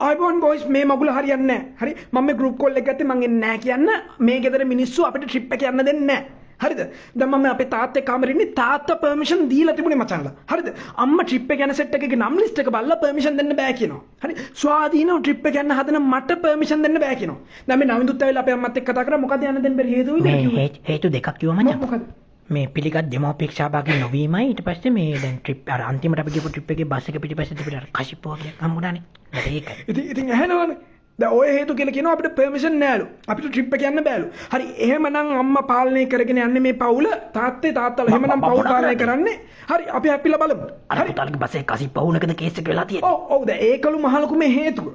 ආයිබෝන් boys මේ මගුල හරියන්නේ නැහැ. හරි මම මේ ගෲප් කෝල් එක ගත්තේ මං එන්නේ නැහැ කියන්න මේ ගෙදර මිනිස්සු අපිට ට්‍රිප් එක යන්න දෙන්නේ නැහැ. හරිද? දැන් මම අපේ තාත්තේ කාමරේ ඉන්නේ තාත්තා පර්මිෂන් දීලා තිබුණේ මචංලා. හරිද? අම්මා ට්‍රිප් එක යන සෙට් එකේ නම් ලිස්ට් එක බලලා පර්මිෂන් දෙන්න බෑ කියනවා. හරි? ස්වාධීනව ට්‍රිප් එක යන්න හදන මට පර්මිෂන් දෙන්න බෑ කියනවා. දැන් මේ නවින්දුත් ඇවිල්ලා අපේ අම්මත් එක්ක කතා කරා මොකද යන්න දෙන්න බැරි හේතුව විදිහට මේ හේතු දෙකක් කිව්වා මචං. මොකද? මේ පිළිගත් දෙමෝපියක්ෂා භාගී නොවීමයි ඊට පස්සේ මේ දැන් ට්‍රිප් අර අන්තිමට අපි ගිහපු ට්‍රිප් එකේ බස් එක පිටිපස්සේ තිබිට අර කෂිප්පුව කියලා හම්බුණානේ. ඒකයි. ඉතින් ඇහෙනවනේ. දැන් ඔය හේතු කියලා කියනවා අපිට පර්මිෂන් නෑලු. අපිට ට්‍රිප් එක යන්න බෑලු. හරි එහෙමනම් අම්මා පාලනය කරගෙන යන්නේ මේ පවුල තාත්තලා එහෙමනම් පවුල පාලනය කරන්නේ. හරි අපි හැපිලා බලමු. අර පුතාලගේ බස් එක කෂිප්පුව වුණකද කේස් එක වෙලා තියෙන්නේ. ඔව් දැන් ඒකලු මහලුකු මේ හේතුව.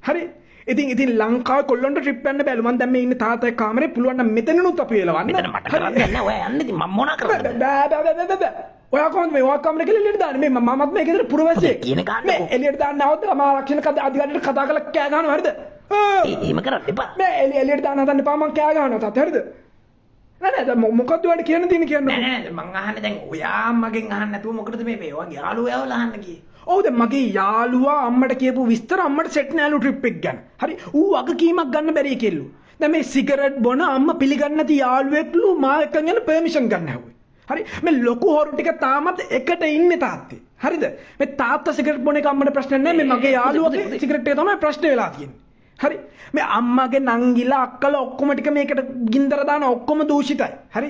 හරි ඉතින් ලංකාවේ කොල්ලොන්ට ට්‍රිප් යන්න බෑලු. මම දැන් මේ ඉන්නේ තාත්තගේ කාමරේ පුළුවන් නම් මෙතනනුත් අපි එලවන්න. මෙතන මට කරන්නේ නැහැ. ඔය යන්නේ ඉතින් මම මොනා කරන්නද? බෑ. ඔයා කොහොමද මේ ඔයා කාමරේ කියලා එළියට දාන්නේ? මේ මමත් මේ ගෙදර පුරවැසියෙක්. කියන ගන්න. මේ එළියට දාන්න આવද්ද මම ආරක්ෂණ අධිකාරියට කතා කරලා කෑ ගහනවා හරිද? එහෙම කරන්න එපා. මේ එළියට දාන්න හදන්න එපා මං කෑ ගහනවා තාත්තා හරිද? නෑ දැන් මොකද්ද ඔයාලට කියන්න තියෙන්නේ කියන්න. නෑ මං අහන්නේ දැන් ඔයා මගෙන් අහන්න නැතුව මොකටද මේ ඔයගේ යාළුවා යවලා අහන්න ගියේ? ඔව් දැන් මගේ යාළුවා අම්මට කියපු විස්තර අම්මට සෙට් නෑලු ට්‍රිප් එක ගැන. හරි ඌ වගකීමක් ගන්න බැරි කෙල්ලු. දැන් මේ සිගරට් බොන අම්මා පිළිගන්නේ නැති යාළුවෙක්ලු මා එක්කන් යන පර්මිෂන් ගන්න හැවුවේ. හරි මේ ලොකු හොරු ටික තාමත් එකට ඉන්නේ තාත්තේ. හරිද? මේ තාත්තා සිගරට් බොන එක අම්මට ප්‍රශ්න නෑ. මේ මගේ යාළුවාගේ සිගරට් එක තමයි ප්‍රශ්නේ වෙලා තියෙන්නේ. හරි මේ අම්මගේ නංගිලා අක්කලා ඔක්කොම ටික මේකට ගින්දර දාන ඔක්කොම දූෂිතයි. හරි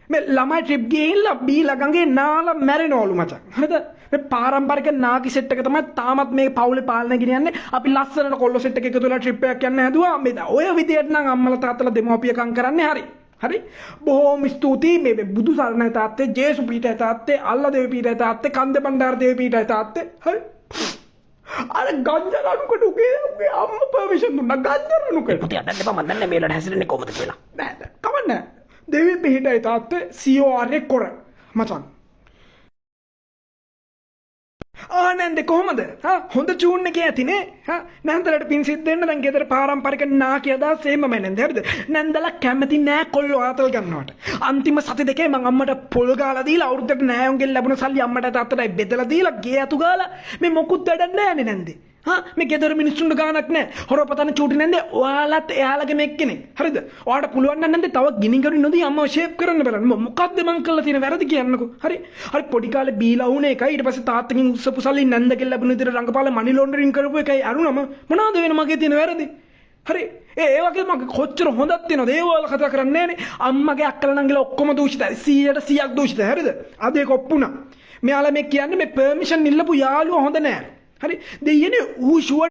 මේ ළමයි ට්‍රිප් ගිහිල්ලා බීලා ගඟේ නාලා මැරෙනවලු මචං. හරිද? මේ පාරම්පරික නාකි සෙට් එක තමයි තාමත් මේ පවුලේ පාලනය ගෙනියන්නේ. අපි ලස්සනට කොල්ලෝ සෙට් එක එකතු වෙලා ට්‍රිප් එකක් යන්න හැදුවා. මේ ඔය විදියට නම් අම්මලා තාත්තලා දෙමෝපියකම් කරන්නේ හරි. හරි බොහොම ස්තුතියි මේ බුදු සරණයි තාත්තේ ජේසු පීඨයි තාත්තේ අල්ලා දෙවි පීඨයි තාත්තේ කන්ද බණ්ඩාර දෙවි පීඨයි තාත්තේ. හරි අර ගංජරණුකට උගේ අම්මා පර්මිෂන් දුන්නා ගංජරණුකට. පුතේ අදන්න එපා මන් දන්නේ මේලට හැසිරෙන්නේ කොහොමද කියලා. නෑ කවන්න දෙවි පීඨයි තාත්තේ COR කොර මචං. ආනන්ද කොහමද? හොඳ චූන් එකේ ඇතිනේ. නැන්දලට පින් සිද්ධ වෙන්න දැන් ගෙදර පාරම්පරික නාකිය අදහස් එහෙමම නැන්ද හරිද? නැන්දලා කැමති නෑ කොල්ලෝ ආතල් ගන්නවට. අන්තිම සති දෙකේ මං අම්මට පොල් ගාලා දීලා අවුරුද්දට නෑයුන්ගෙන් ලැබුණ සල්ලි අම්මට තාත්තටයි බෙදලා දීලා ගේ අතු ගාලා මේ මොකුත් වැඩක් නෑනේ නැන්දේ. මේ ගෙදර මිනිස්සුන්ට ගානක් නෑ. හොරපතන චූටි නැන්දේ ඔයාලත් එයාලගේ මෙක්කෙනෙක්. හරිද? ඔයාලට පුළුවන් නම් නැන්දේ තව ගිනිගරු නොදී අම්මව ෂේප් කරන්න බලන්න. මොකද්ද මං කළා තියෙන වැරදි කියන්නකෝ. හරි පොඩි කාලේ බීලා වුණ එකයි ඊට පස්සේ තාත්තගෙන් උස්සපු සල්ලි නැන්දගෙන් ලැබුණ විදිහට රංගපාල මනි ලොන්ඩරින් කරපු එකයි අරුණම මොනවද වෙන මගේ තියෙන වැරදි? හරි ඒ වගේ මගේ කොච්චර හොඳක් තියෙනවද ඒවල කතා කරන්නේ නෑනේ. අම්මගේ අක්කලා නංගිලා ඔක්කොම දූෂිතයි. 100ට 100ක් දූෂිතයි. හරිද? අද ඒක ඔප්පුණා. මෙයාලා මේ කියන්නේ මේ පර්මිෂන් ඉල්ලපු යාළුවා හොඳ නෑ. හරි දෙයියනේ ඌ ෂුවර්